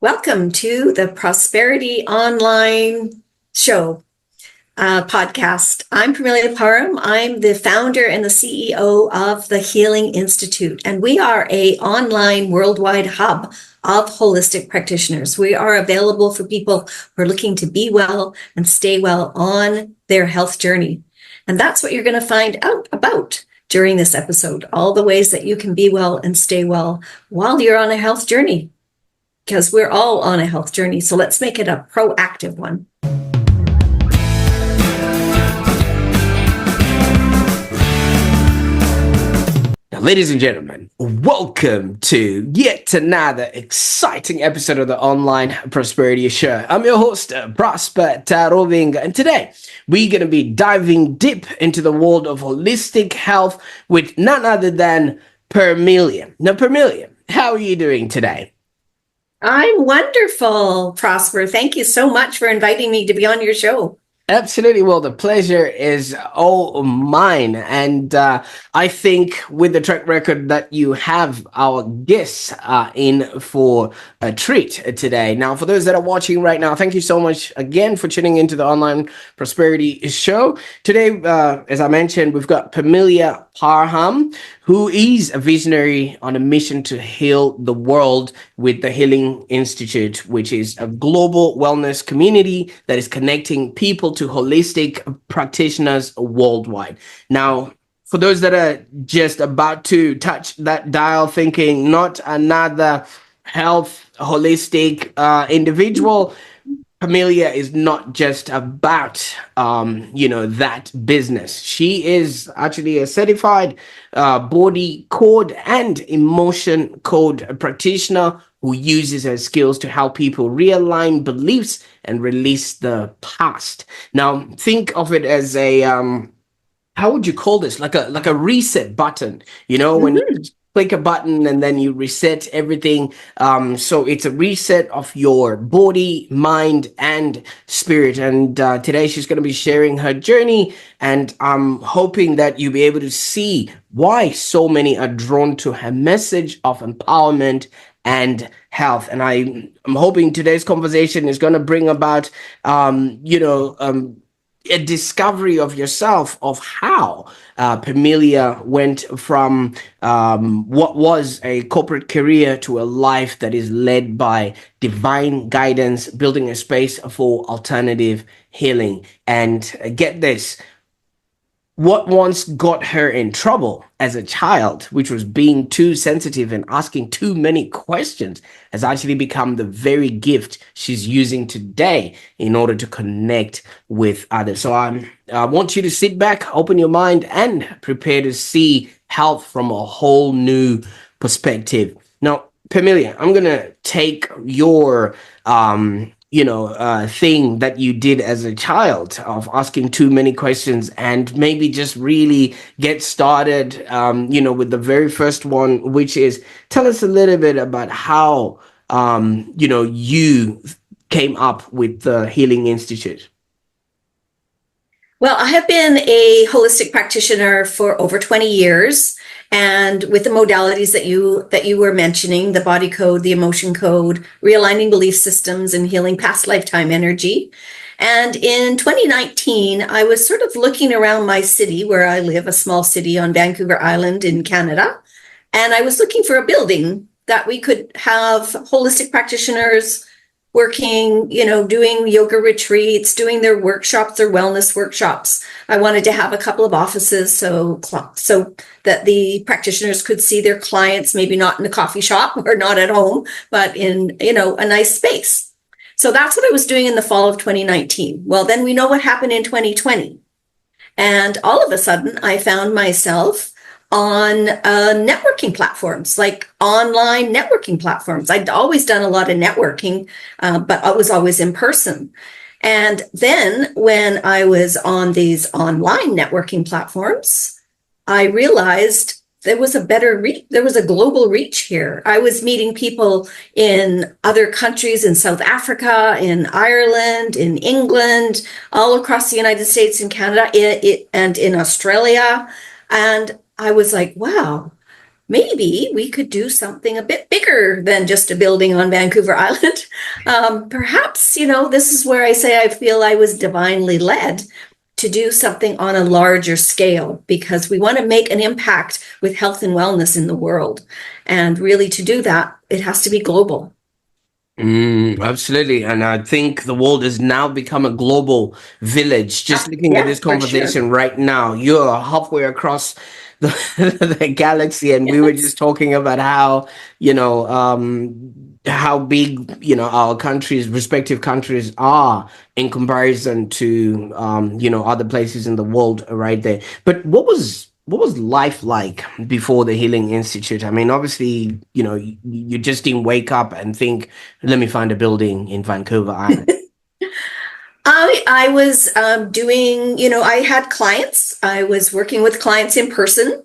Welcome to the Prosperity Online Show podcast. I'm Permelia Parham. I'm the founder and the CEO of the Healing Institute, and we are an online worldwide hub of holistic practitioners. We are available for people who are looking to be well and stay well on their health journey. And that's what you're going to find out about during this episode, all the ways that you can be well and stay well while you're on a health journey. Because we're all on a health journey. So let's make it a proactive one. Now, ladies and gentlemen, welcome to yet another exciting episode of the Online Prosperity Show. I'm your host, Prosper Taruvinga, and today we're going to be diving deep into the world of holistic health with none other than Permelia. Now, Permelia, how are you doing today? I'm wonderful, Prosper. Thank you so much for inviting me to be on your show. Absolutely. Well, the pleasure is all mine. And I think with the track record that you have, our guests in for a treat today. Now, for those that are watching right now, thank you so much again for tuning into the Online Prosperity Show. Today, as I mentioned, we've got Permelia Parham, who is a visionary on a mission to heal the world with the Healing Institute, which is a global wellness community that is connecting people to holistic practitioners worldwide. Now, for those that are just about to touch that dial thinking, not another health holistic individual, Permelia is not just about, that business. She is actually a certified body code and emotion code practitioner who uses her skills to help people realign beliefs and release the past. Now, think of it as a, how would you call this? Like a reset button, when you click a button and then you reset everything. So it's a reset of your body, mind, and spirit. And today she's going to be sharing her journey. And I'm hoping that you'll be able to see why so many are drawn to her message of empowerment and health. And I'm hoping today's conversation is going to bring about, a discovery of yourself of how Permelia went from what was a corporate career to a life that is led by divine guidance, building a space for alternative healing. And get this, what once got her in trouble as a child, which was being too sensitive and asking too many questions, has actually become the very gift she's using today in order to connect with others. So I want you to sit back, open your mind, and prepare to see health from a whole new perspective. Now, Permelia, I'm going to take your thing that you did as a child of asking too many questions and maybe just really get started, with the very first one, which is tell us a little bit about how, you came up with the Healing Institute. Well, I have been a holistic practitioner for over 20 years. And with the modalities that you were mentioning, the body code, the emotion code, realigning belief systems, and healing past lifetime energy. And in 2019, I was sort of looking around my city where I live, a small city on Vancouver Island in Canada. And I was looking for a building that we could have holistic practitioners working, doing yoga retreats, doing their workshops, their wellness workshops. I wanted to have a couple of offices so that the practitioners could see their clients, maybe not in a coffee shop or not at home, but in, a nice space. So that's what I was doing in the fall of 2019. Well, then we know what happened in 2020. And all of a sudden I found myself on networking platforms, like online networking platforms. I'd always done a lot of networking, but I was always in person. And then when I was on these online networking platforms, I realized there was a global reach here. I was meeting people in other countries, in South Africa, in Ireland, in England, all across the United States and Canada, and in Australia. And I was like, wow, maybe we could do something a bit bigger than just a building on Vancouver Island. Perhaps, this is where I say I feel I was divinely led to do something on a larger scale, because we want to make an impact with health and wellness in the world. And really, to do that, it has to be global. Absolutely. And I think the world has now become a global village. Just looking at Yeah, this for sure. conversation right now, you're halfway across the, the galaxy. And we were Yes. just talking about how big, our countries, respective countries are in comparison to, other places in the world right there. But what was life like before the Healing Institute? I mean, obviously, you just didn't wake up and think, let me find a building in Vancouver Island. I was doing, I had clients. I was working with clients in person.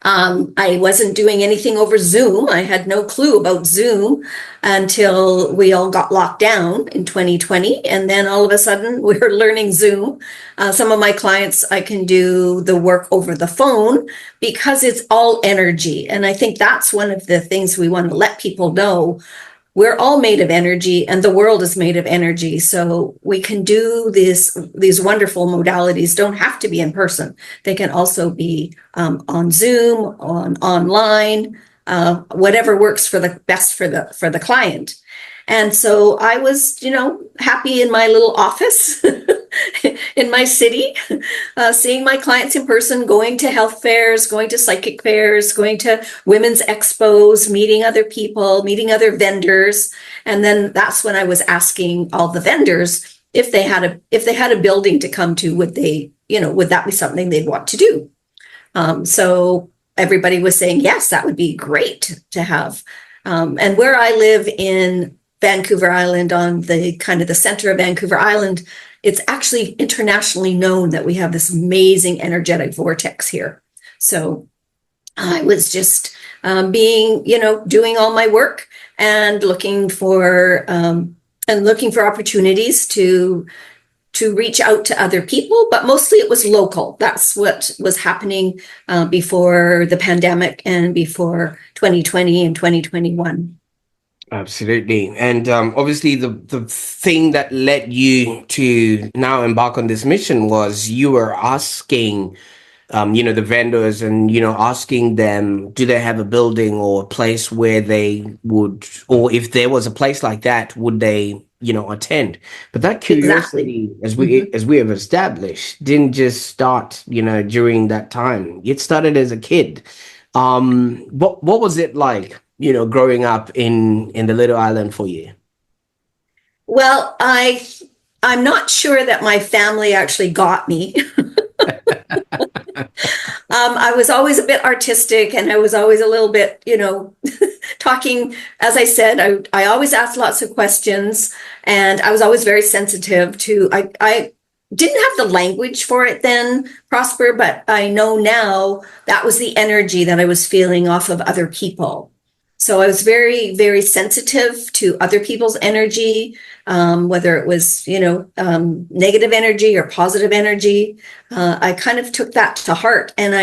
I wasn't doing anything over Zoom. I had no clue about Zoom until we all got locked down in 2020. And then all of a sudden we were learning Zoom. Some of my clients, I can do the work over the phone because it's all energy. And I think that's one of the things we want to let people know. We're all made of energy, and the world is made of energy. So we can do these wonderful modalities. Don't have to be in person. They can also be on Zoom, online, whatever works for the best for the client. And so I was, happy in my little office in my city, seeing my clients in person, going to health fairs, going to psychic fairs, going to women's expos, meeting other people, meeting other vendors. And then that's when I was asking all the vendors if they had a building to come to, would that be something they'd want to do? So everybody was saying, yes, that would be great to have. And where I live in Vancouver Island, on the kind of the center of Vancouver Island, it's actually internationally known that we have this amazing energetic vortex here. So I was just doing all my work and looking for opportunities to reach out to other people, but mostly it was local. That's what was happening before the pandemic and before 2020 and 2021. Absolutely. And obviously, the thing that led you to now embark on this mission was you were asking, the vendors and, asking them, do they have a building or a place where they would, or if there was a place like that, would they, attend? But that Exactly. curiosity, as we Mhm. as we have established, didn't just start, during that time. It started as a kid. What was it like, growing up in the little island for you? Well, I'm not sure that my family actually got me. I was always a bit artistic, and I was always a little bit, talking. As I said, I always asked lots of questions, and I was always very sensitive to. I didn't have the language for it then, Prosper, but I know now that was the energy that I was feeling off of other people. So I was very, very sensitive to other people's energy, whether it was, negative energy or positive energy. I kind of took that to heart, and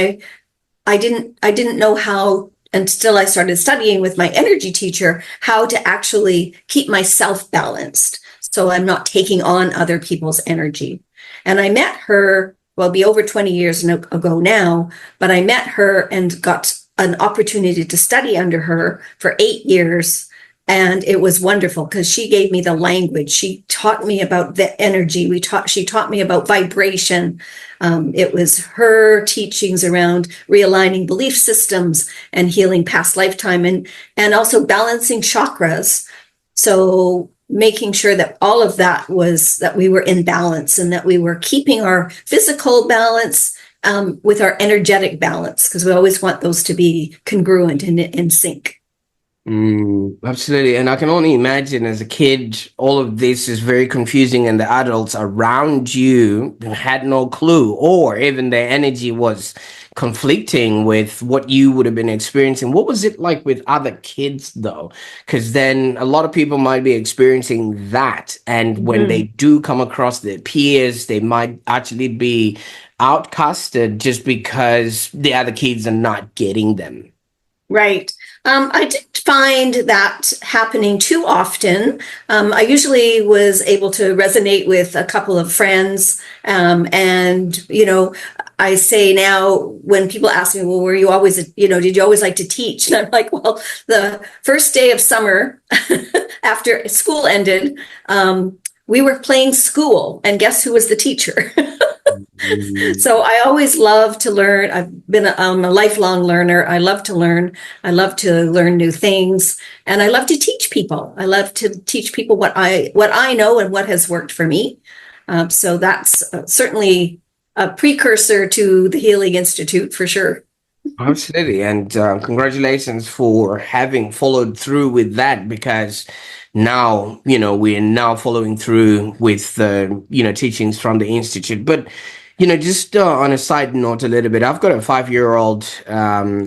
I didn't know how until I started studying with my energy teacher how to actually keep myself balanced, so I'm not taking on other people's energy. And I met her, well, it'll be over 20 years ago now, but I met her and got an opportunity to study under her for 8 years. And it was wonderful because she gave me the language. She taught me about the energy. She taught me about vibration. It was her teachings around realigning belief systems and healing past lifetime, and also balancing chakras. So making sure that all of that was, that we were in balance and that we were keeping our physical balance with our energetic balance, because we always want those to be congruent and in sync. Absolutely. And I can only imagine as a kid, all of this is very confusing, and the adults around you had no clue, or even their energy was conflicting with what you would have been experiencing. What was it like with other kids, though? Because then a lot of people might be experiencing that. And when they Mhm. do come across their peers, they might actually be outcasted just because the other kids are not getting them. Right. I didn't find that happening too often. I usually was able to resonate with a couple of friends. And, I say now when people ask me, well, were you always, did you always like to teach? And I'm like, well, the first day of summer after school ended, we were playing school. And guess who was the teacher? So I always love to learn. I've been a lifelong learner. I love to learn. I love to learn new things, and I love to teach people. I love to teach people what I know and what has worked for me. So that's certainly a precursor to the Healing Institute for sure. Absolutely. And congratulations for having followed through with that, because now, we're now following through with, teachings from the Institute. But, just on a side note a little bit, I've got a 5-year-old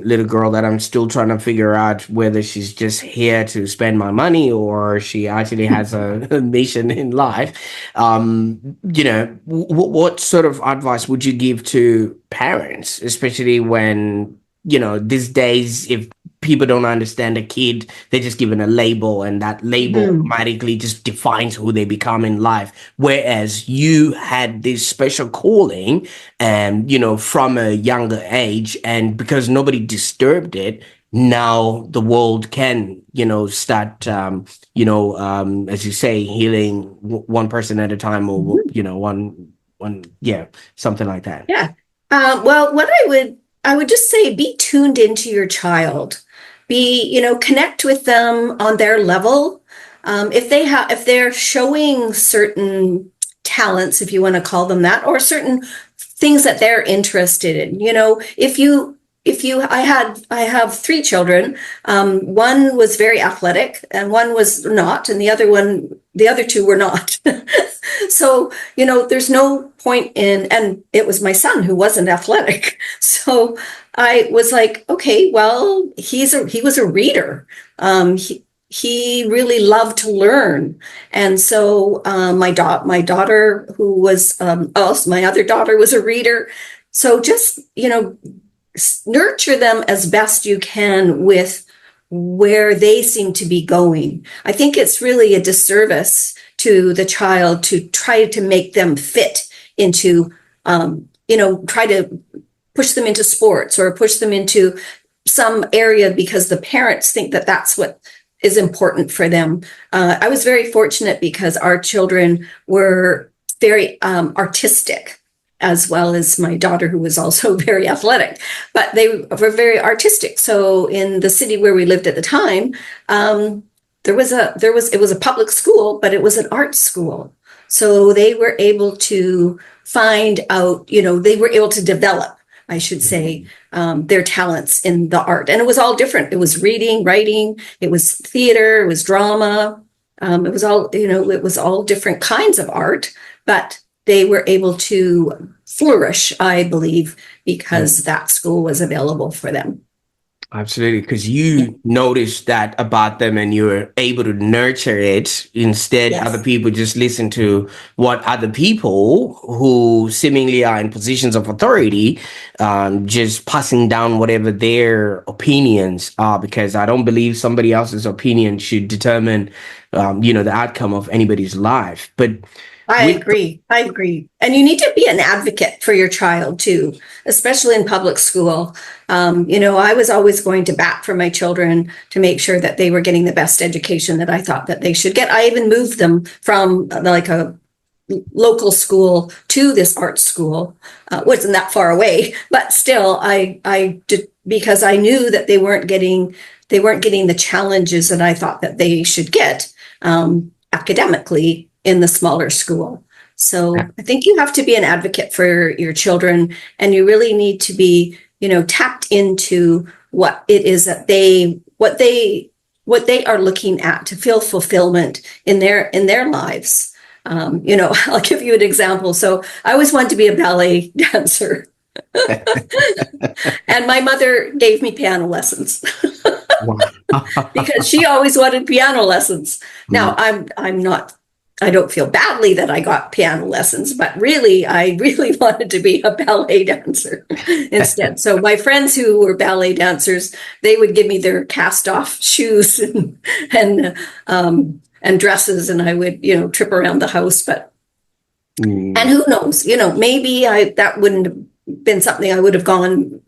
little girl that I'm still trying to figure out whether she's just here to spend my money or she actually has a mission in life. What sort of advice would you give to parents, especially when, these days, if people don't understand a kid, they're just given a label, and that label Mm. automatically just defines who they become in life. Whereas you had this special calling, and from a younger age, and because nobody disturbed it, now the world can, start, as you say, healing one person at a time, or yeah, something like that. Yeah. Well, what I would just say, be tuned into your child. Connect with them on their level. If they're showing certain talents, if you want to call them that, or certain things that they're interested in, I have 3 children. One was very athletic and one was not, and the other 2 were not. So, there's no point and it was my son who wasn't athletic. So I was like, okay, well, he was a reader. He really loved to learn. And so, my daughter, who was, also my other daughter, was a reader. So just, nurture them as best you can with where they seem to be going. I think it's really a disservice to the child to try to make them fit into, try to push them into sports or push them into some area because the parents think that that's what is important for them. I was very fortunate because our children were very artistic, as well as my daughter, who was also very athletic, but they were very artistic. So in the city where we lived at the time, it was a public school, but it was an art school. So they were able to find out, they were able to develop, I should say, their talents in the art. And it was all different. It was reading, writing, it was theater, it was drama. It was all different kinds of art, but they were able to flourish, I believe, because that school was available for them. Absolutely, because you noticed that about them and you were able to nurture it. Instead, other Yes. people just listen to what other people who seemingly are in positions of authority, just passing down whatever their opinions are, because I don't believe somebody else's opinion should determine, the outcome of anybody's life. But I with agree. I agree. And you need to be an advocate for your child too, especially in public school. I was always going to bat for my children to make sure that they were getting the best education that I thought that they should get. I even moved them from like a local school to this art school. Wasn't that far away, but still I did, because I knew that they weren't getting the challenges that I thought that they should get academically in the smaller school. So I think you have to be an advocate for your children, and you really need to be, tapped into what it is that what they are looking at to feel fulfillment in their lives. I'll give you an example. So I always wanted to be a ballet dancer. And my mother gave me piano lessons because she always wanted piano lessons. Now I'm not I don't feel badly that I got piano lessons, but really, I really wanted to be a ballet dancer instead. So my friends who were ballet dancers, they would give me their cast off shoes and dresses, and I would, trip around the house. But and who knows, maybe that wouldn't have been something I would have gone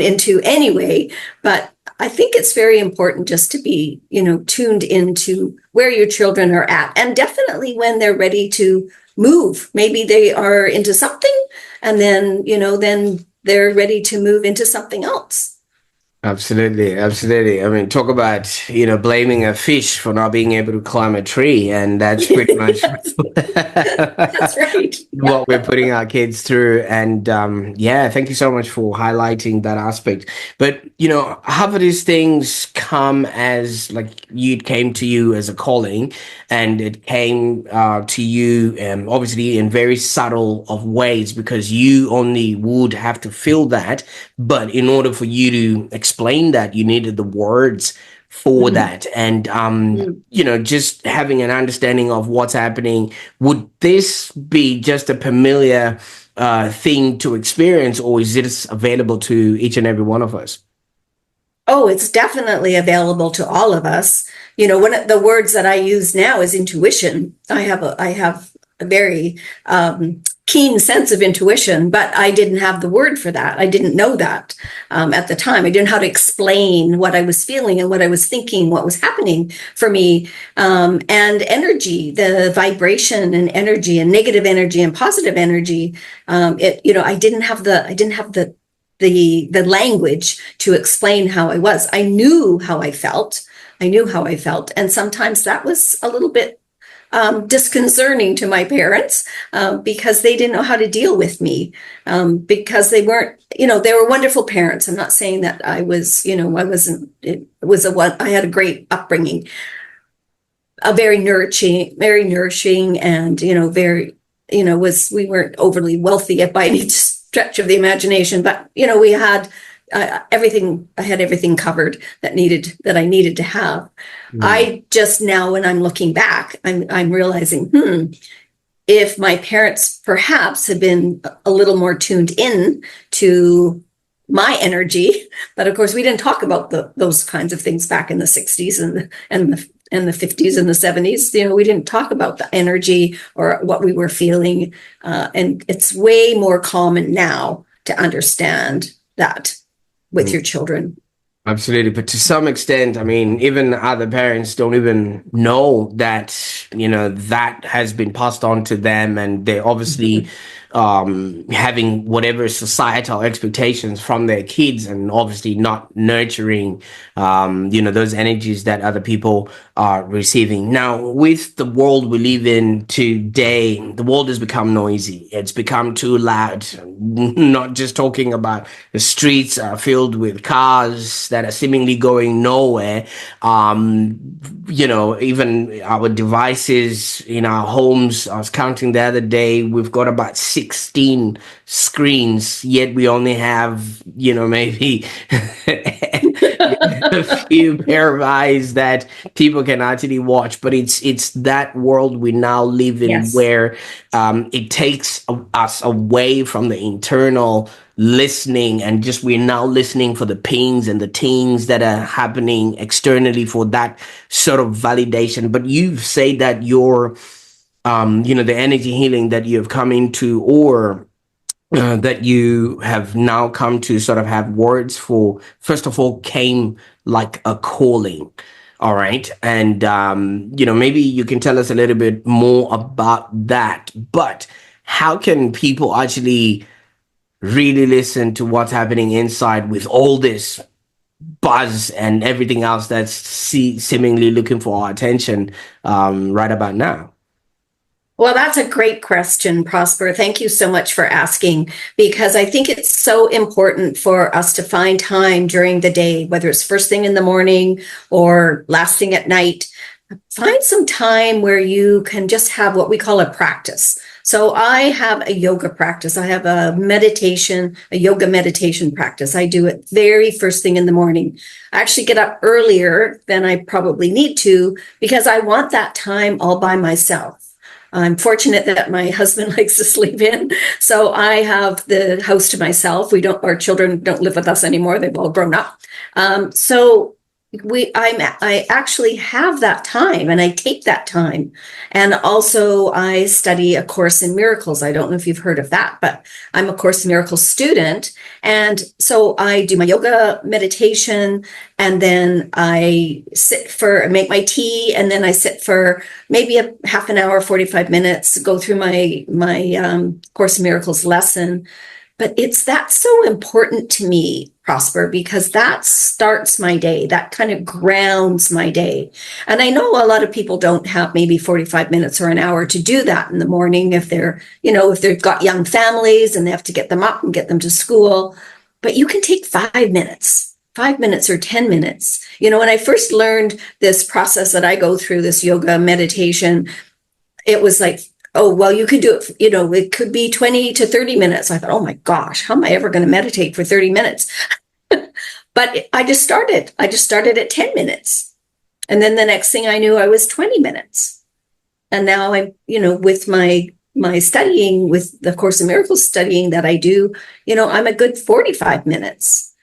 into anyway. But I think it's very important just to be, tuned into where your children are at, and definitely when they're ready to move. Maybe they are into something, and then they're ready to move into something else. Absolutely, absolutely. I mean, talk about, blaming a fish for not being able to climb a tree, and that's pretty much That's right. what we're putting our kids through. And yeah, thank you so much for highlighting that aspect. But, half of these things come as like it came to you as a calling, and it came to you obviously in very subtle of ways, because you only would have to feel that. But in order for you to explain that, you needed the words for that. And just having an understanding of what's happening. Would this be just a familiar thing to experience, or is it available to each and every one of us? Oh, it's definitely available to all of us. One of the words that I use now is intuition. I have a very keen sense of intuition, but I didn't have the word for that. I didn't know that at the time. I didn't know how to explain what I was feeling and what I was thinking, what was happening for me. And energy, the vibration and energy, and negative energy and positive energy. I didn't have the language to explain how I was. I knew how I felt. And sometimes that was a little bit disconcerting to my parents because they didn't know how to deal with me because they weren't, they were wonderful parents. I'm not saying that I was, I wasn't, I had a great upbringing, a very nourishing and, we weren't overly wealthy by any stretch of the imagination, but, we had everything. I had everything covered that I needed to have. I just now, when I'm looking back, I'm realizing, if my parents perhaps had been a little more tuned in to my energy, but of course we didn't talk about those kinds of things back in the 60s and the 50s and the 70s. We didn't talk about the energy or what we were feeling, and it's way more common now to understand that with your children. Absolutely. But to some extent, I mean, even other parents don't even know that, that has been passed on to them. And they're obviously having whatever societal expectations from their kids, and obviously not nurturing, those energies that other people are receiving. Now, with the world we live in today, the world has become noisy. It's become too loud. Not just talking about the streets are filled with cars that are seemingly going nowhere. Even our devices in our homes, I was counting the other day, we've got about 16 screens, yet we only have, maybe a few pair of eyes that people can actually watch. But it's that world we now live in, yes, where it takes us away from the internal listening, and just we're now listening for the pings and the tings that are happening externally for that sort of validation. But you say that your the energy healing that you have come into, or that you have now come to sort of have words for, first of all, came like a calling. All right. And, maybe you can tell us a little bit more about that. But how can people actually really listen to what's happening inside with all this buzz and everything else that's seemingly looking for our attention right about now? Well, that's a great question, Prosper. Thank you so much for asking, because I think it's so important for us to find time during the day, whether it's first thing in the morning or last thing at night. Find some time where you can just have what we call a practice. So I have a yoga practice. I have a yoga meditation practice. I do it very first thing in the morning. I actually get up earlier than I probably need to because I want that time all by myself. I'm fortunate that my husband likes to sleep in, so I have the house to myself. Our children don't live with us anymore. They've all grown up. So I actually have that time, and I take that time. And also I study A Course in Miracles. I don't know if you've heard of that, but I'm a Course in Miracles student. And so I do my yoga meditation, and then I make my tea, and then I sit for maybe a half an hour, 45 minutes, go through my Course in Miracles lesson. But that's so important to me, Prosper, because that starts my day. That kind of grounds my day. And I know a lot of people don't have maybe 45 minutes or an hour to do that in the morning if if they've got young families and they have to get them up and get them to school. But you can take 5 minutes or 10 minutes. When I first learned this process that I go through, this yoga meditation, it was like, oh, well, you could do it, it could be 20 to 30 minutes. I thought, oh my gosh, how am I ever going to meditate for 30 minutes? But I just started at 10 minutes. And then the next thing I knew, I was 20 minutes. And now I'm, with my studying, with the Course in Miracles studying that I do, I'm a good 45 minutes.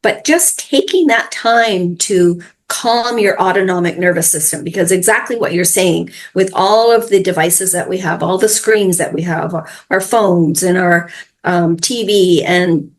But just taking that time to calm your autonomic nervous system, because exactly what you're saying, with all of the devices that we have, all the screens that we have, our phones and our TV and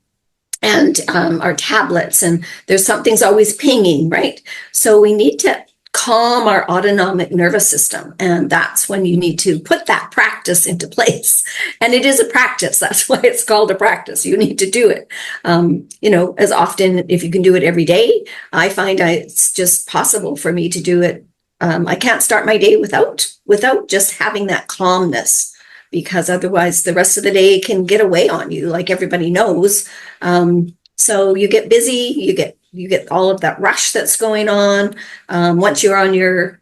our tablets, and something's always pinging, right? So we need to calm our autonomic nervous system, and that's when you need to put that practice into place. And it is a practice. That's why it's called a practice. You need to do it as often, if you can do it every day. I find it's just possible for me to do it. I can't start my day without just having that calmness, because otherwise the rest of the day can get away on you, like everybody knows. So you get busy, you get all of that rush that's going on. Once you're on your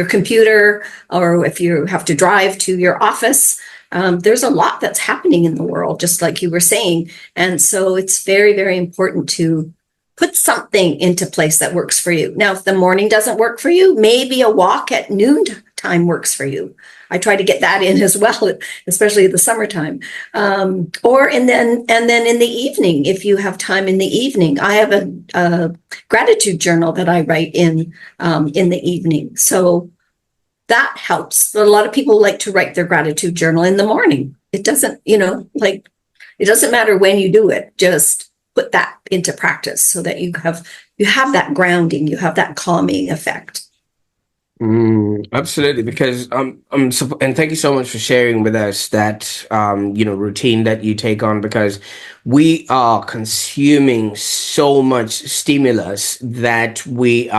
computer, or if you have to drive to your office, there's a lot that's happening in the world, just like you were saying. And so it's very, very important to put something into place that works for you. Now, if the morning doesn't work for you, maybe a walk at noon time works for you. I try to get that in as well, especially in the summertime. And then in the evening, if you have time in the evening, I have a gratitude journal that I write in the evening. So that helps. A lot of people like to write their gratitude journal in the morning. It doesn't, it doesn't matter when you do it. Just put that into practice so that you have that grounding, you have that calming effect. Absolutely, because and thank you so much for sharing with us that routine that you take on, because we are consuming so much stimulus that we're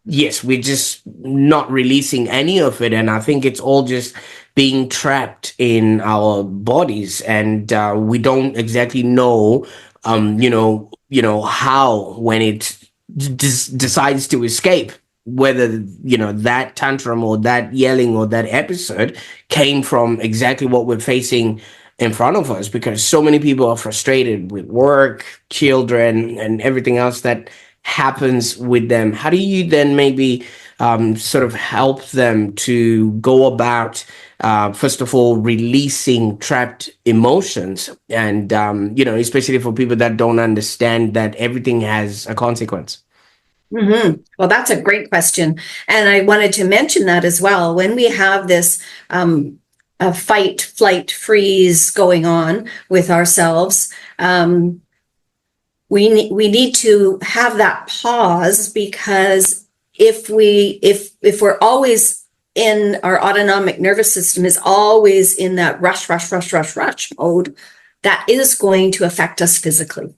just not releasing any of it, and I think it's all just being trapped in our bodies, and we don't exactly know how, when it decides to escape, whether that tantrum or that yelling or that episode came from exactly what we're facing in front of us, because so many people are frustrated with work, children, and everything else that happens with them. How do you then maybe sort of help them to go about first of all releasing trapped emotions, and especially for people that don't understand that everything has a consequence? Mm-hmm. Well, that's a great question. And I wanted to mention that as well. When we have this a fight, flight, freeze going on with ourselves, we need to have that pause, because if we're always in our autonomic nervous system is always in that rush mode, that is going to affect us physically.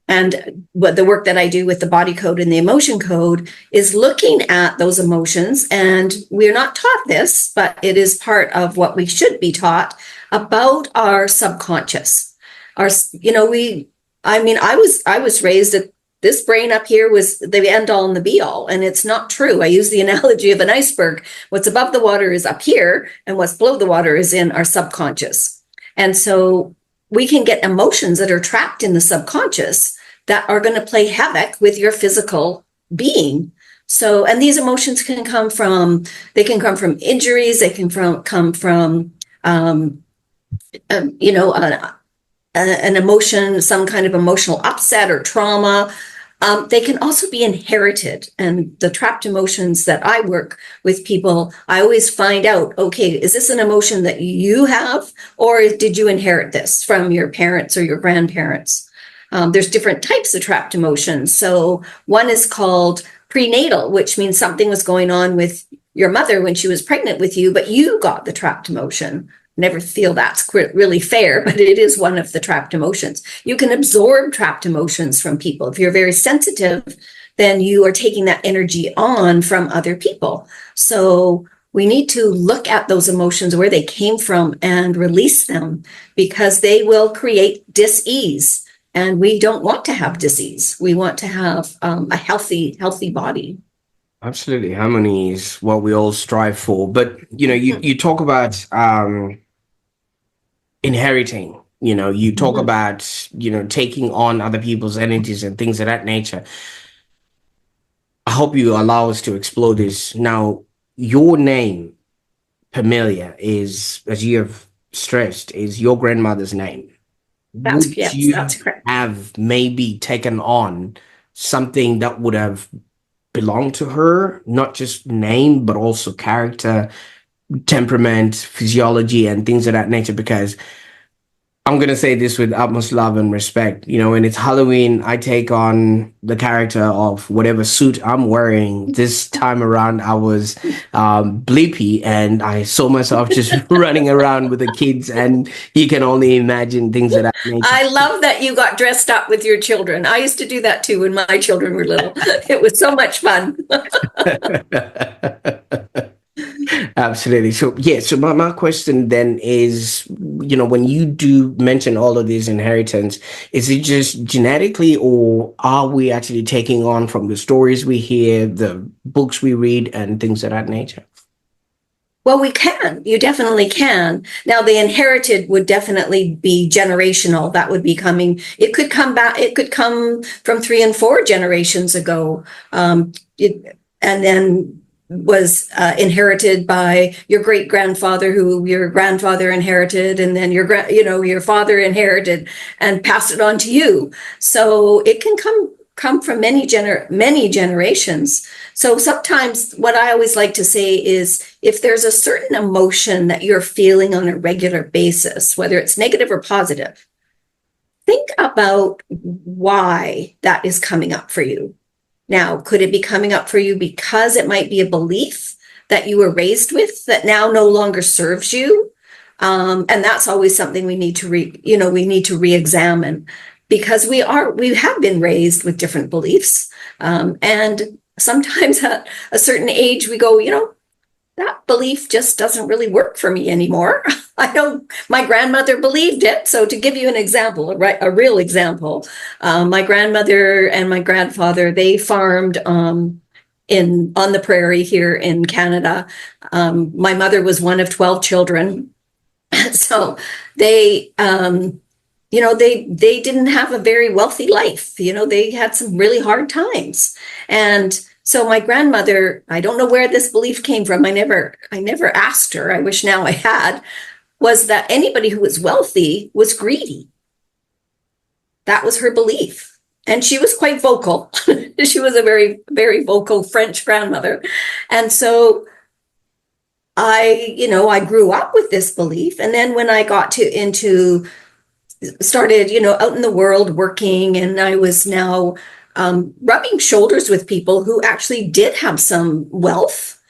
And what the work that I do with the body code and the emotion code is looking at those emotions. And we're not taught this, but it is part of what we should be taught about our subconscious. I was raised this brain up here was the end all and the be all. And it's not true. I use the analogy of an iceberg. What's above the water is up here, and what's below the water is in our subconscious. And so we can get emotions that are trapped in the subconscious that are going to play havoc with your physical being. So, and these emotions can come from injuries. They can come from, an emotion, some kind of emotional upset or trauma. They can also be inherited. And the trapped emotions that I work with people, I always find out, okay, is this an emotion that you have, or did you inherit this from your parents or your grandparents? There's different types of trapped emotions. So one is called prenatal, which means something was going on with your mother when she was pregnant with you, but you got the trapped emotion. Never feel that's really fair, but it is one of the trapped emotions. You can absorb trapped emotions from people. If you're very sensitive, then you are taking that energy on from other people. So we need to look at those emotions, where they came from, and release them, because they will create dis-ease. And we don't want to have disease. We want to have a healthy body. Absolutely. Harmony is what we all strive for. But, you talk about inheriting, you talk about, taking on other people's energies and things of that nature. I hope you allow us to explore this. Now, your name, Permelia, is, as you have stressed, is your grandmother's name. Would you That's correct. have maybe taken on something that would have belonged to her, not just name, but also character, temperament, physiology, and things of that nature? Because I'm going to say this with utmost love and respect. When it's Halloween, I take on the character of whatever suit I'm wearing. This time around, I was Bleepy, and I saw myself just running around with the kids, and you can only imagine things of that nature. I love that you got dressed up with your children. I used to do that too when my children were little. It was so much fun. Absolutely. So my question then is, when you do mention all of these inheritance, is it just genetically, or are we actually taking on from the stories we hear, the books we read, and things of that nature? Well, we can. You definitely can. Now, the inherited would definitely be generational. That would be coming. It could come back. It could come from 3 and 4 generations ago. And then was inherited by your great grandfather, who your grandfather inherited, and then your father inherited and passed it on to you. So it can come from many generations. So sometimes what I always like to say is, if there's a certain emotion that you're feeling on a regular basis, whether it's negative or positive, think about why that is coming up for you. Now, could it be coming up for you because it might be a belief that you were raised with that now no longer serves you? And that's always something we need to re-examine, because we have been raised with different beliefs. And sometimes at a certain age, we go, that belief just doesn't really work for me anymore. I know my grandmother believed it. So to give you an example, a real example, my grandmother and my grandfather, they farmed on the prairie here in Canada. My mother was one of 12 children. So they didn't have a very wealthy life. They had some really hard times. And so my grandmother, I don't know where this belief came from. I never asked her. I wish now I had. Was that anybody who was wealthy was greedy. That was her belief. And she was quite vocal. She was a very, very vocal French grandmother. And so I grew up with this belief. And then when I got started, out in the world working, and I was now rubbing shoulders with people who actually did have some wealth,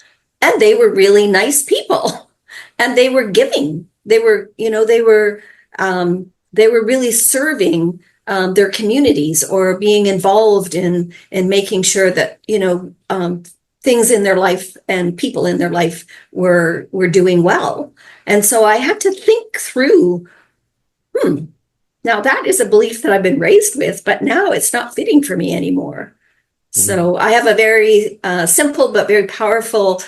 and they were really nice people, and they were giving. They were really serving their communities, or being involved in making sure that things in their life and people in their life were doing well. And so I had to think through, Now that is a belief that I've been raised with, but now it's not fitting for me anymore. So I have a very simple but very powerful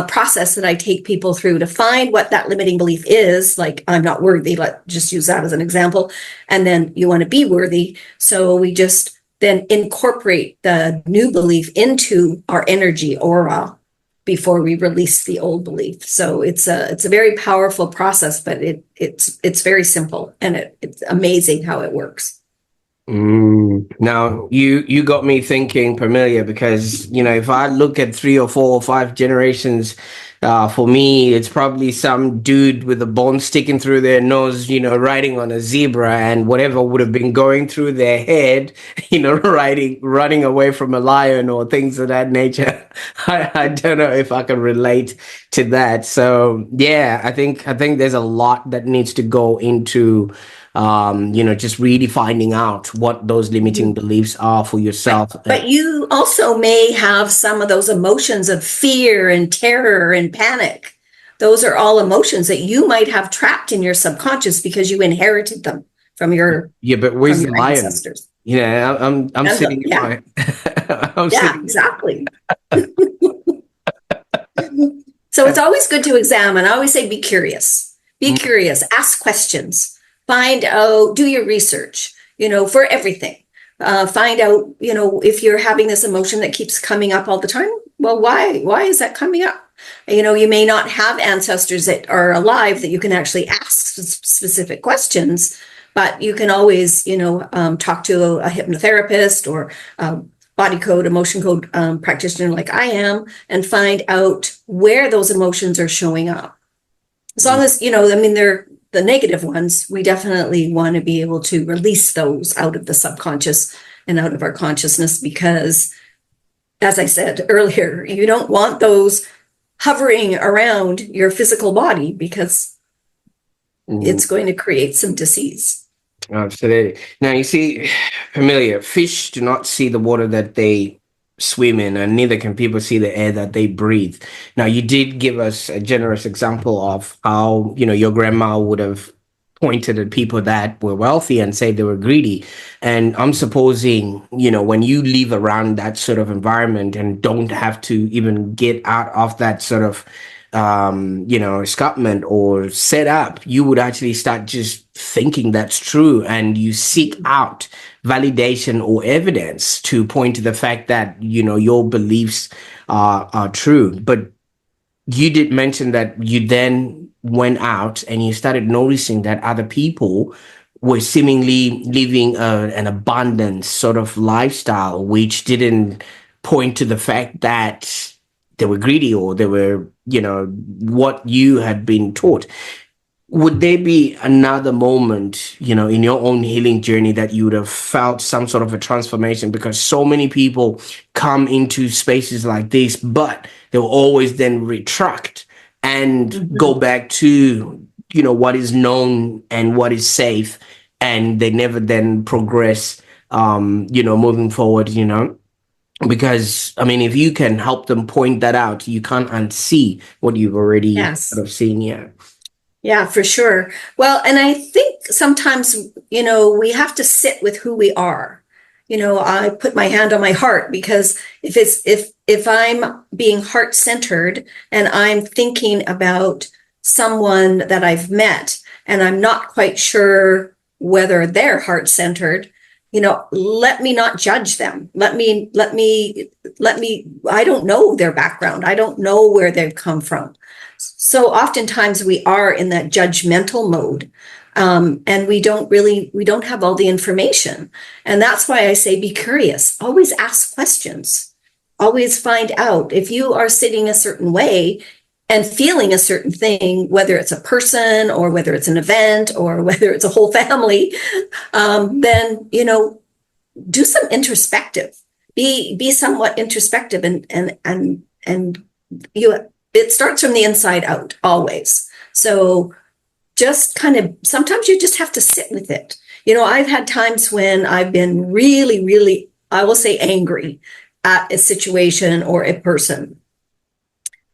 process that I take people through to find what that limiting belief is. Like, I'm not worthy. Let's just use that as an example. And then you want to be worthy. So we just then incorporate the new belief into our energy aura before we release the old belief. So it's a very powerful process, but it's very simple, and it's amazing how it works. Now you got me thinking, Permelia, because if I look at 3 or 4 or 5 generations, for me it's probably some dude with a bone sticking through their nose, riding on a zebra, and whatever would have been going through their head, running away from a lion or things of that nature. I don't know if I can relate to that. So yeah, I think there's a lot that needs to go into just really finding out what those limiting beliefs are for yourself. But you also may have some of those emotions of fear and terror and panic. Those are all emotions that you might have trapped in your subconscious because you inherited them from your but where's the lion? ancestors. I'm sitting in my exactly. So it's always good to examine. I always say be curious. Be curious, ask questions. Find out, do your research, for everything. Find out, if you're having this emotion that keeps coming up all the time, well, why is that coming up? You may not have ancestors that are alive that you can actually ask specific questions, but you can always, talk to a hypnotherapist or body code, emotion code practitioner like I am, and find out where those emotions are showing up. As long as, they're the negative ones, we definitely want to be able to release those out of the subconscious and out of our consciousness, because, as I said earlier, you don't want those hovering around your physical body, because it's going to create some disease. Absolutely. Now, you see, Permelia, fish do not see the water that they swim in, and neither can people see the air that they breathe. Now, you did give us a generous example of how, your grandma would have pointed at people that were wealthy and say they were greedy. And I'm supposing, when you live around that sort of environment and don't have to even get out of that sort of escarpment or set up, you would actually start just thinking that's true, and you seek out validation or evidence to point to the fact that your beliefs are true. But you did mention that you then went out and you started noticing that other people were seemingly living an abundant sort of lifestyle, which didn't point to the fact that they were greedy or they were, what you had been taught. Would there be another moment, in your own healing journey that you would have felt some sort of a transformation? Because so many people come into spaces like this, but they'll always then retract and go back to, what is known and what is safe. And they never then progress, moving forward, because if you can help them point that out, you can't unsee what you've already sort of seen. Yeah, for sure. Well, and I think sometimes, we have to sit with who we are. I put my hand on my heart, because if I'm being heart-centered and I'm thinking about someone that I've met and I'm not quite sure whether they're heart-centered, let me not judge them. Let me, I don't know their background. I don't know where they've come from. So oftentimes we are in that judgmental mode, and we don't have all the information. And that's why I say, be curious, always ask questions, always find out. If you are sitting a certain way and feeling a certain thing, whether it's a person or whether it's an event or whether it's a whole family, then, do some introspective, be somewhat introspective, and it starts from the inside out always. So just kind of, sometimes you just have to sit with it. I've had times when I've been really, really, I will say, angry at a situation or a person.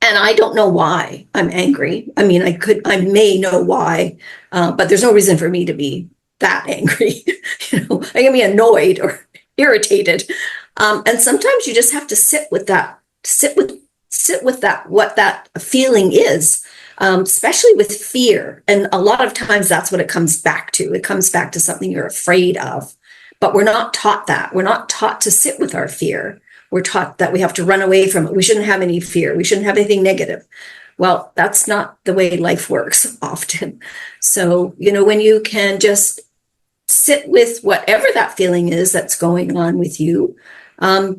And I don't know why I'm angry. I may know why, but there's no reason for me to be that angry. I can be annoyed or irritated. And sometimes you just have to sit with that, what that feeling is, especially with fear. And a lot of times that's what it comes back to. It comes back to something you're afraid of. But we're not taught that. We're not taught to sit with our fear. We're taught that we have to run away from it. We shouldn't have any fear. We shouldn't have anything negative. Well, that's not the way life works often. So, when you can just sit with whatever that feeling is that's going on with you, I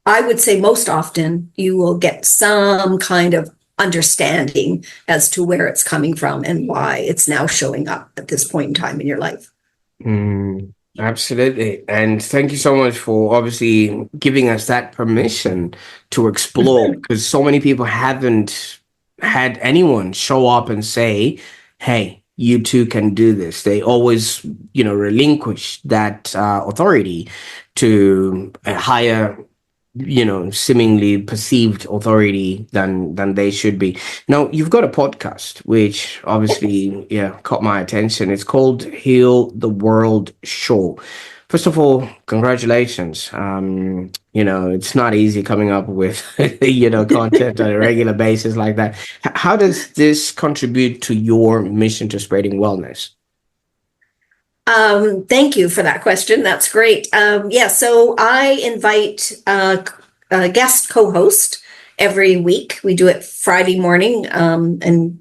would say most often you will get some kind of understanding as to where it's coming from and why it's now showing up at this point in time in your life. Absolutely. And thank you so much for obviously giving us that permission to explore, because so many people haven't had anyone show up and say, hey, you too can do this. They always, relinquish that authority to a higher, seemingly perceived authority than they should be. Now, you've got a podcast, which obviously, caught my attention. It's called Heal the World Show. First of all, congratulations. It's not easy coming up with, content on a regular basis like that. How does this contribute to your mission to spreading wellness? Thank you for that question. That's great. So I invite a guest co-host every week. We do it Friday morning, and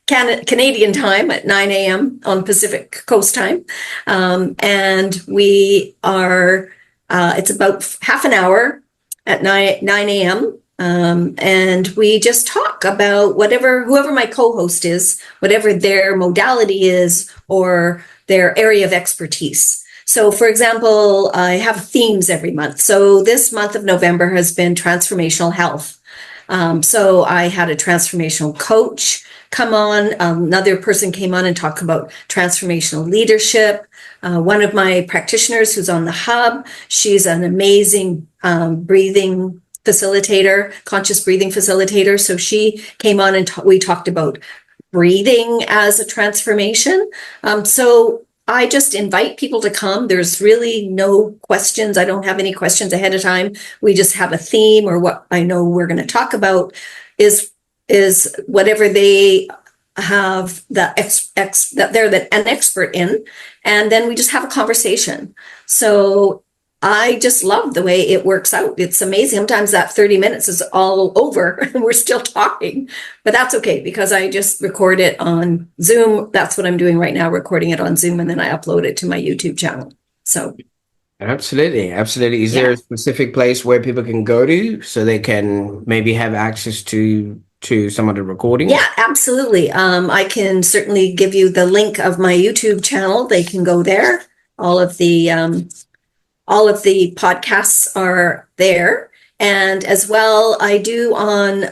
Canadian time at 9 a.m. on Pacific Coast time. And we are, it's about half an hour at 9 a.m. And we just talk about whoever my co-host is, whatever their modality is or their area of expertise. So, for example, I have themes every month. So this month of November has been transformational health. So I had a transformational coach come on. Another person came on and talked about transformational leadership. One of my practitioners who's on the hub, she's an amazing breathing facilitator, conscious breathing facilitator. So she came on and we talked about breathing as a transformation. So I just invite people to come. There's really no questions. I don't have any questions ahead of time. We just have a theme, or what I know we're going to talk about is whatever they have that they're an expert in, and then we just have a conversation. So I just love the way it works out. It's amazing. Sometimes that 30 minutes is all over and we're still talking, but that's okay because I just record it on Zoom. That's what I'm doing right now, recording it on Zoom, and then I upload it to my YouTube channel. So. Absolutely. Is there a specific place where people can go to so they can maybe have access to some of the recordings? Yeah, absolutely. I can certainly give you the link of my YouTube channel. They can go there. All of the podcasts are there. And as well, I do on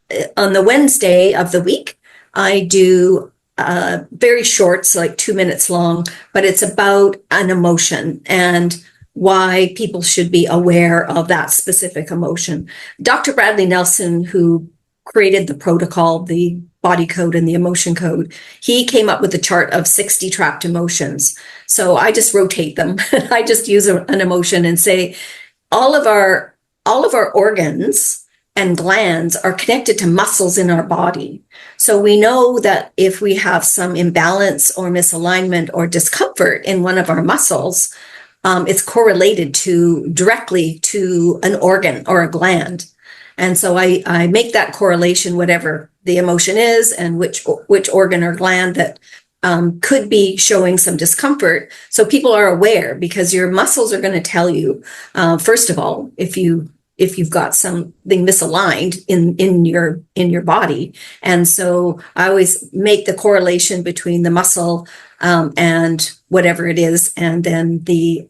the Wednesday of the week, I do very short, so like 2 minutes long, but it's about an emotion and why people should be aware of that specific emotion. Dr. Bradley Nelson, who created the protocol, the body code and the emotion code, he came up with a chart of 60 trapped emotions. So I just rotate them. I just use an emotion and say, all of our organs and glands are connected to muscles in our body. So we know that if we have some imbalance or misalignment or discomfort in one of our muscles, it's correlated directly to an organ or a gland. And so I make that correlation, whatever the emotion is and which organ or gland that could be showing some discomfort. So people are aware, because your muscles are going to tell you, first of all, if you've got something misaligned in your body. And so I always make the correlation between the muscle and whatever it is, and then the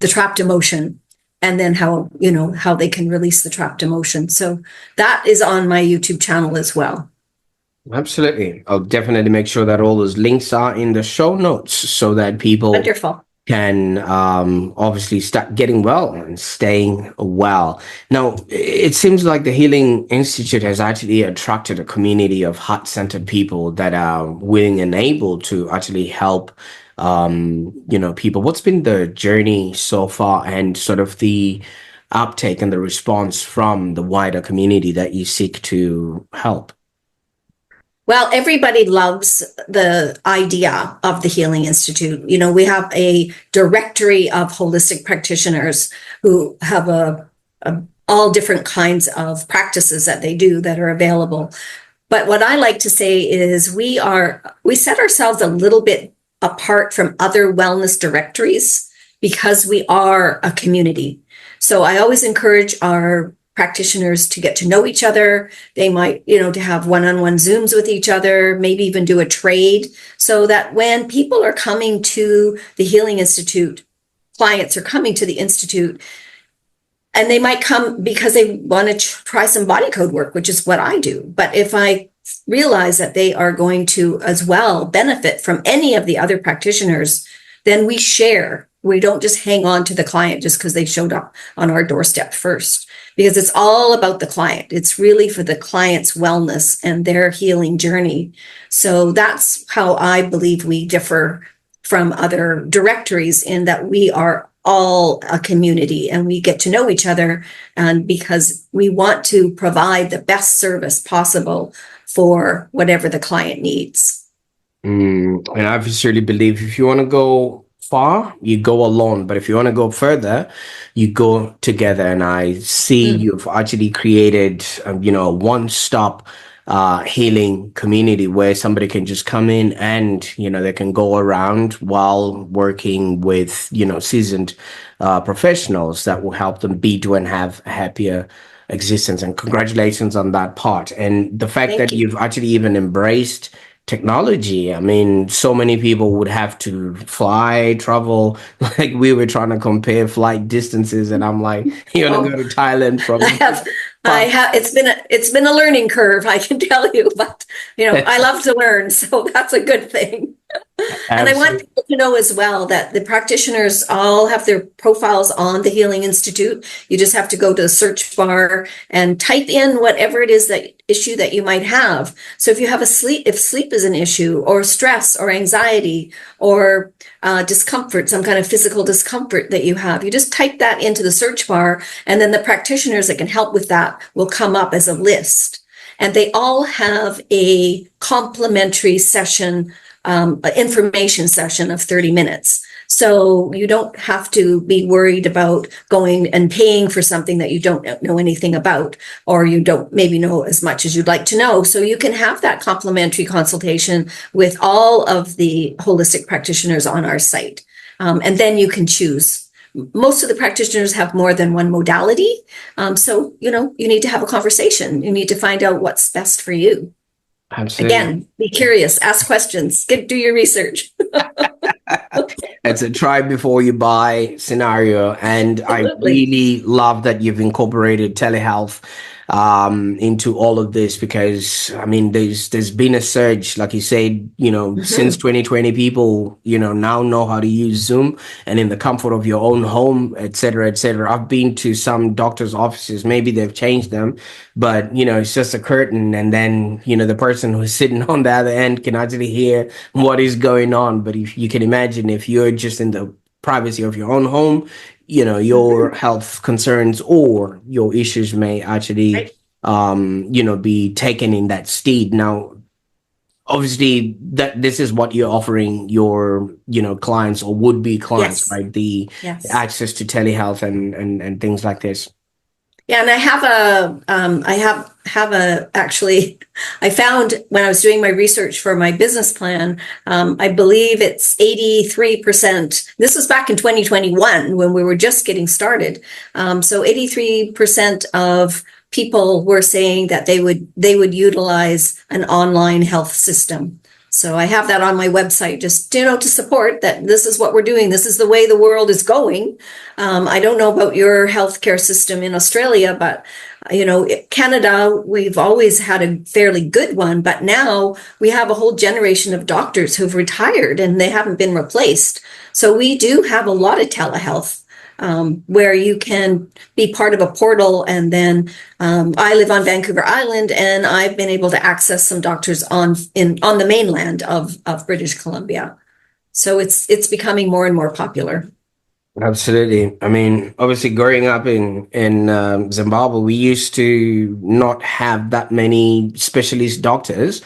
trapped emotion. And then how they can release the trapped emotion. So that is on my YouTube channel as well. Absolutely. I'll definitely make sure that all those links are in the show notes so that people Wonderful. can obviously start getting well and staying well. Now, it seems like the Healing Institute has actually attracted a community of heart-centered people that are willing and able to actually help, people. What's been the journey so far and sort of the uptake and the response from the wider community that you seek to help? Well, everybody loves the idea of the Healing Institute. You know, we have a directory of holistic practitioners who have all different kinds of practices that they do that are available. But what I like to say is we set ourselves a little bit apart from other wellness directories because we are a community. So I always encourage our practitioners to get to know each other. They might, to have one-on-one Zooms with each other, maybe even do a trade, so that when people are coming to the Healing Institute, clients are coming to the Institute, and they might come because they want to try some body code work, which is what I do. But if I realize that they are going to as well benefit from any of the other practitioners, then we share. We don't just hang on to the client just because they showed up on our doorstep first, because it's all about the client. It's really for the client's wellness and their healing journey. So that's how I believe we differ from other directories, in that we are all a community and we get to know each other, and because we want to provide the best service possible for whatever the client needs. And I certainly believe if you want to go far, you go alone. But if you want to go further, you go together. And I see you've actually created, a one-stop healing community where somebody can just come in and, they can go around while working with, seasoned professionals that will help them do and have a happier existence. And congratulations on that part. And the fact that you've actually even embraced technology. I mean, so many people would have to fly, travel. Like, we were trying to compare flight distances, and I'm like, you want to go to Thailand from? I have. It's been a learning curve, I can tell you, but I love to learn, so that's a good thing. And I want people to know as well that the practitioners all have their profiles on the Healing Institute. You just have to go to the search bar and type in whatever it is, that issue that you might have. So if you have if sleep is an issue, or stress or anxiety, or discomfort, some kind of physical discomfort that you have, you just type that into the search bar, and then the practitioners that can help with that will come up as a list. And they all have a complimentary session, information session of 30 minutes. So you don't have to be worried about going and paying for something that you don't know anything about, or you don't maybe know as much as you'd like to know. So you can have that complimentary consultation with all of the holistic practitioners on our site. And then you can choose. Most of the practitioners have more than one modality. So, you need to have a conversation. You need to find out what's best for you. Absolutely. Again, be curious, ask questions, do your research. It's a try before you buy scenario. And Absolutely. I really love that you've incorporated telehealth into all of this, because I mean, there's been a surge, like you said, since 2020, people, now know how to use Zoom, and in the comfort of your own home, et cetera, et cetera. I've been to some doctors' offices, maybe they've changed them, but it's just a curtain, and then the person who's sitting on the other end can actually hear what is going on. But if you can imagine, if you're just in the privacy of your own home, your health concerns or your issues may actually be taken in that stead. Now, obviously, that this is what you're offering your clients or would-be clients, Yes. right? The access to telehealth and things like this. Yeah, and actually, I found when I was doing my research for my business plan, I believe it's 83%. This was back in 2021 when we were just getting started. So 83% of people were saying that they would utilize an online health system. So I have that on my website, just, to support that this is what we're doing. This is the way the world is going. I don't know about your healthcare system in Australia, but Canada, we've always had a fairly good one, but now we have a whole generation of doctors who've retired and they haven't been replaced. So we do have a lot of telehealth, where you can be part of a portal. And then I live on Vancouver Island, and I've been able to access some doctors on the mainland of British Columbia. So it's becoming more and more popular. Absolutely. I mean, obviously, growing up in Zimbabwe, we used to not have that many specialist doctors,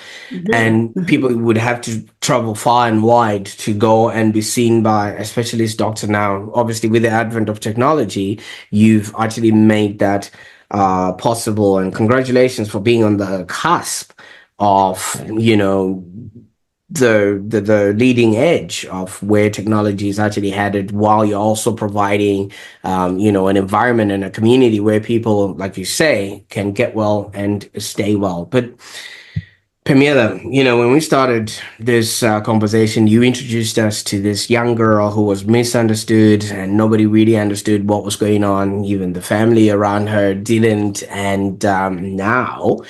and people would have to travel far and wide to go and be seen by a specialist doctor. Now, obviously, with the advent of technology, you've actually made that possible, and congratulations for being on the cusp of, the leading edge of where technology is actually headed, while you're also providing an environment and a community where people, like you say, can get well and stay well. But Permelia, when we started this conversation, you introduced us to this young girl who was misunderstood, and nobody really understood what was going on. Even the family around her didn't. And now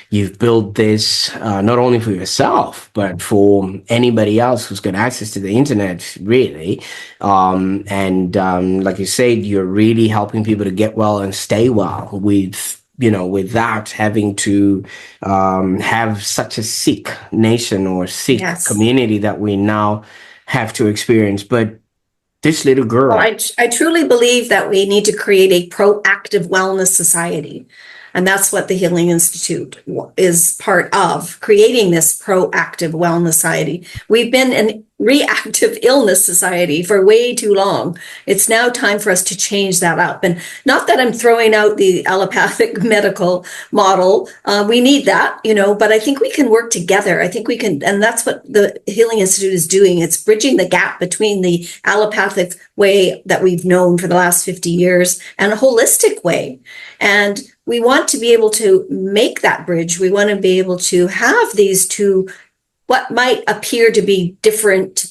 you've built this not only for yourself, but for anybody else who's got access to the internet, really. Like you said, you're really helping people to get well and stay well without having to have such a sick nation or sick community that we now have to experience. But this little girl. Well, I truly believe that we need to create a proactive wellness society. And that's what the Healing Institute is part of, creating this proactive wellness society. We've been an reactive illness society for way too long. It's now time for us to change that up. And not that I'm throwing out the allopathic medical model. We need that, but I think we can work together. I think we can, and that's what the Healing Institute is doing. It's bridging the gap between the allopathic way that we've known for the last 50 years and a holistic way. And we want to be able to make that bridge. We want to be able to have these two, what might appear to be different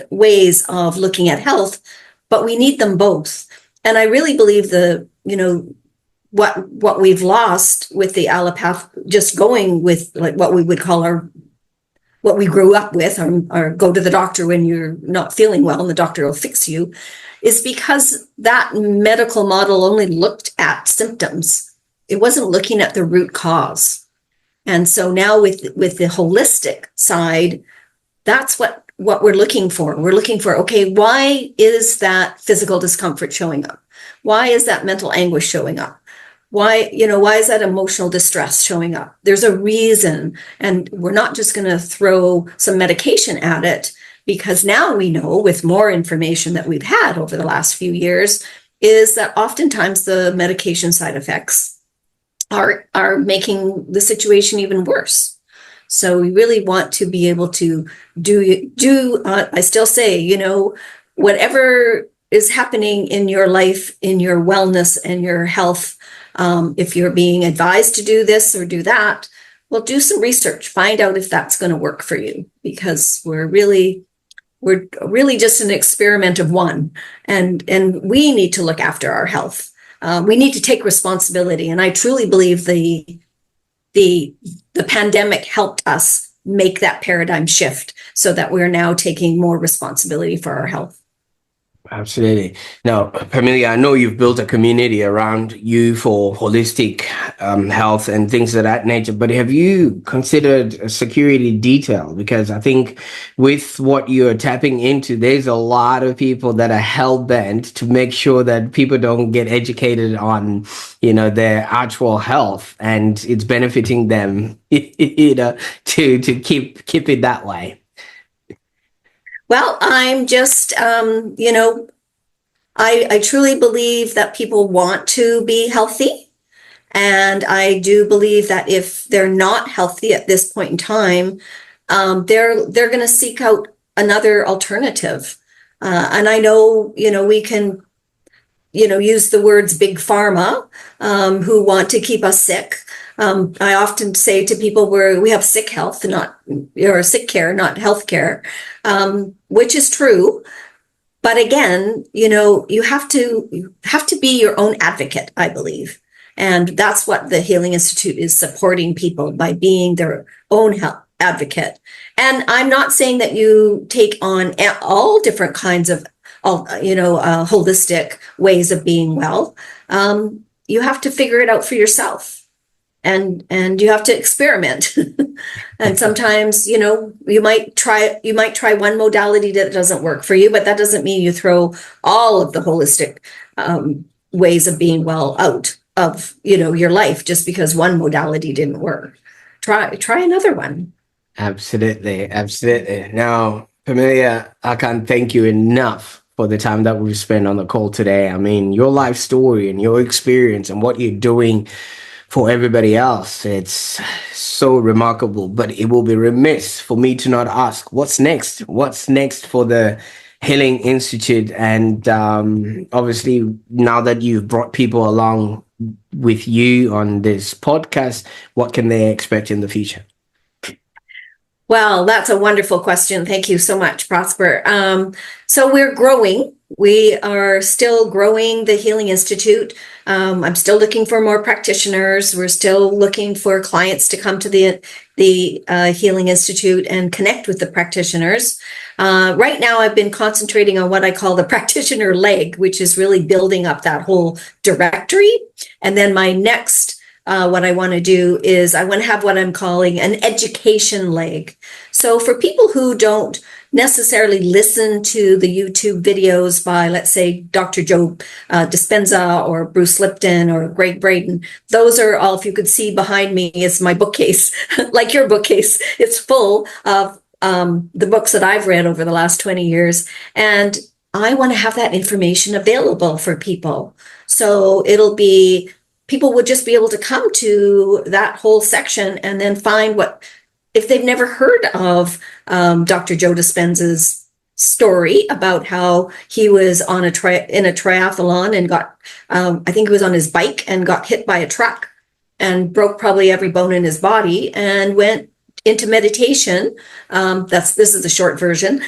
ways of looking at health, but we need them both. And I really believe what we've lost with the allopath, just going with like what we would call what we grew up with, or go to the doctor when you're not feeling well and the doctor will fix you, is because that medical model only looked at symptoms. It wasn't looking at the root cause. And so now with the holistic side, that's what we're looking for. We're looking for, okay, why is that physical discomfort showing up? Why is that mental anguish showing up? Why is that emotional distress showing up? There's a reason. And we're not just going to throw some medication at it, because now we know, with more information that we've had over the last few years, is that oftentimes the medication side effects are making the situation even worse. So we really want to be able to do I still say, whatever is happening in your life, in your wellness and your health, if you're being advised to do this or do that, well, do some research, find out if that's going to work for you, because we're really just an experiment of one, and we need to look after our health. We need to take responsibility, and I truly believe the pandemic helped us make that paradigm shift, so that we're now taking more responsibility for our health. Absolutely. Now, Permelia, I know you've built a community around you for holistic health and things of that nature, but have you considered a security detail? Because I think with what you're tapping into, there's a lot of people that are hell-bent to make sure that people don't get educated on, their actual health, and it's benefiting them, to keep it that way. Well, I'm just, I truly believe that people want to be healthy. And I do believe that if they're not healthy at this point in time, they're going to seek out another alternative. And I know, we can, use the words big pharma, who want to keep us sick. I often say to people we have sick health, or sick care, not health care, which is true. But again, you have to be your own advocate, I believe. And that's what the Healing Institute is supporting people by being their own health advocate. And I'm not saying that you take on all different kinds of, holistic ways of being well. You have to figure it out for yourself, and you have to experiment. And sometimes, you might try one modality that doesn't work for you, but that doesn't mean you throw all of the holistic ways of being well out of, your life just because one modality didn't work. Try another one. Absolutely, absolutely. Now, Permelia, I can't thank you enough for the time that we've spent on the call today. I mean, your life story and your experience and what you're doing for everybody else, it's so remarkable. But it will be remiss for me to not ask, what's next? What's next for the Healing Institute? And obviously, now that you've brought people along with you on this podcast, what can they expect in the future? Well, that's a wonderful question. Thank you so much, Prosper. So we're growing. We are still growing the Healing Institute. I'm still looking for more practitioners. We're still looking for clients to come to the Healing Institute and connect with the practitioners. Right now, I've been concentrating on what I call the practitioner leg, which is really building up that whole directory. And then my next what I want to do is I want to have what I'm calling an education leg. So for people who don't necessarily listen to the YouTube videos by, let's say, Dr. Joe Dispenza or Bruce Lipton or Greg Braden, those are all, if you could see behind me, is my bookcase, like your bookcase. It's full of the books that I've read over the last 20 years. And I want to have that information available for people. So people would just be able to come to that whole section and then find if they've never heard of Dr. Joe Dispenza's story about how he was in a triathlon and got, I think he was on his bike and got hit by a truck and broke probably every bone in his body and went into meditation. This is the short version.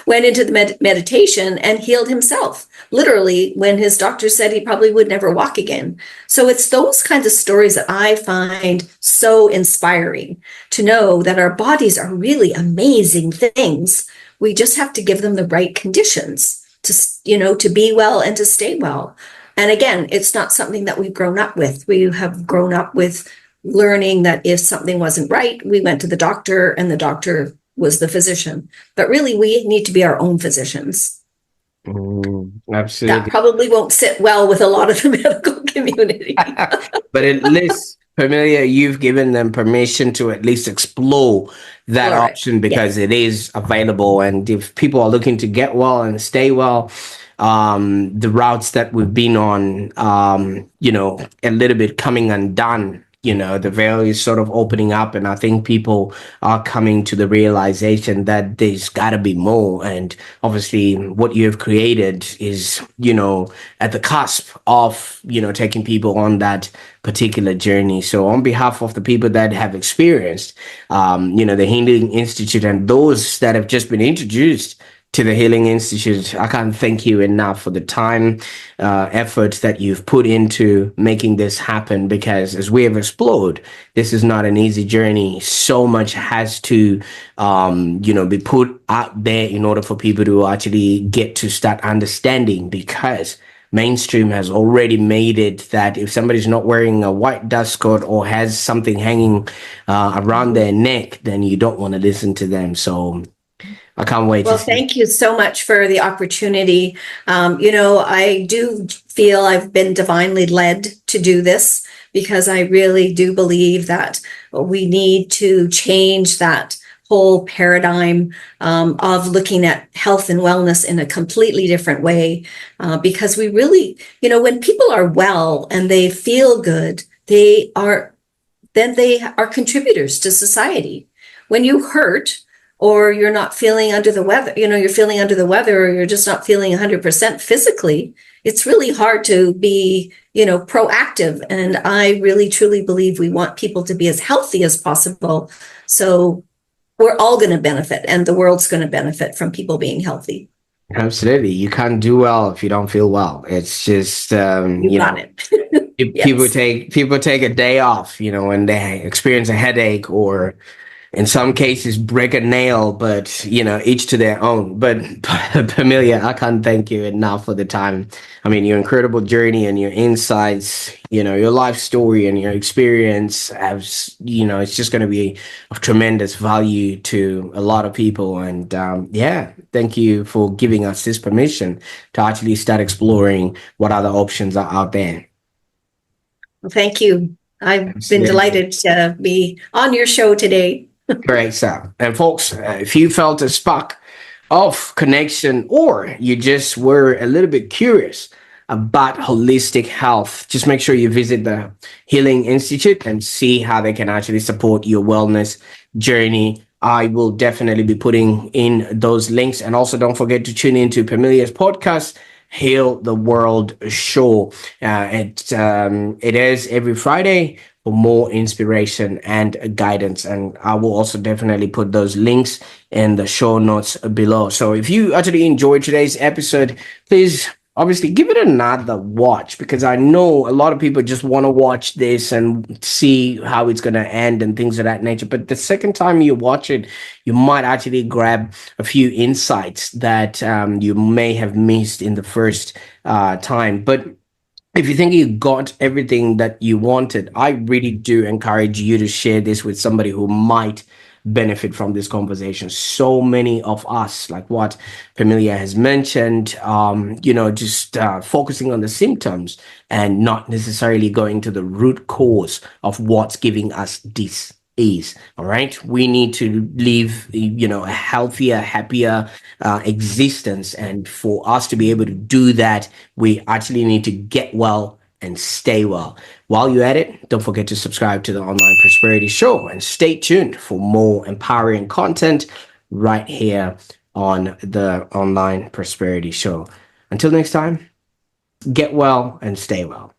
Went into the meditation and healed himself, literally, when his doctor said he probably would never walk again. So it's those kinds of stories that I find so inspiring, to know that our bodies are really amazing things. We just have to give them the right conditions to be well and to stay well. And again, it's not something that we've grown up with. We have grown up with learning that if something wasn't right, we went to the doctor and the doctor was the physician. But really, we need to be our own physicians. Absolutely. That probably won't sit well with a lot of the medical community. But at least, Permelia, you've given them permission to at least explore that option, because it is available. And if people are looking to get well and stay well, the routes that we've been on, a little bit coming undone, the veil is sort of opening up, and I think people are coming to the realization that there's got to be more. And obviously what you have created is, at the cusp of, taking people on that particular journey. So on behalf of the people that have experienced, the Healing Institute, and those that have just been introduced to the Healing Institute, I can't thank you enough for the time, effort that you've put into making this happen, because as we have explored, this is not an easy journey. So much has to, be put out there in order for people to actually get to start understanding, because mainstream has already made it that if somebody's not wearing a white dust coat or has something hanging around their neck, then you don't want to listen to them. So I can't wait. Well, thank you so much for the opportunity. I do feel I've been divinely led to do this, because I really do believe that we need to change that whole paradigm of looking at health and wellness in a completely different way. Because we really, when people are well and they feel good, they are contributors to society. When you hurt, or you're not feeling under the weather, you're feeling under the weather, or you're just not feeling 100% physically, it's really hard to be, proactive. And I really, truly believe we want people to be as healthy as possible. So we're all going to benefit, and the world's going to benefit from people being healthy. Absolutely. You can't do well if you don't feel well. It's just, You got it. people Yes. take a day off, when they experience a headache, or in some cases break a nail, but each to their own. But Pamelia, I can't thank you enough for the time. I mean, your incredible journey and your insights, your life story and your experience has, it's just going to be of tremendous value to a lot of people. And yeah, thank you for giving us this permission to actually start exploring what other options are out there. Well, thank you. I've been Absolutely. delighted to be on your show today. Great stuff. And folks, if you felt a spark of connection, or you just were a little bit curious about holistic health, just make sure you visit the Healing Institute and see how they can actually support your wellness journey. I will definitely be putting in those links. And also don't forget to tune into Permelia's podcast, Heal the World Show. It is every Friday for more inspiration and guidance. And I will also definitely put those links in the show notes below. So if you actually enjoyed today's episode, please obviously give it another watch, because I know a lot of people just want to watch this and see how it's going to end and things of that nature. But the second time you watch it, you might actually grab a few insights that you may have missed in the first time. But if you think you got everything that you wanted, I really do encourage you to share this with somebody who might benefit from this conversation. So many of us, like what Permelia has mentioned, just focusing on the symptoms and not necessarily going to the root cause of what's giving us this is. All right, we need to live a healthier, happier existence, and for us to be able to do that, we actually need to get well and stay well. While you're at it, don't forget to subscribe to the Online Prosperity Show and stay tuned for more empowering content right here on the Online Prosperity Show. Until next time, get well and stay well.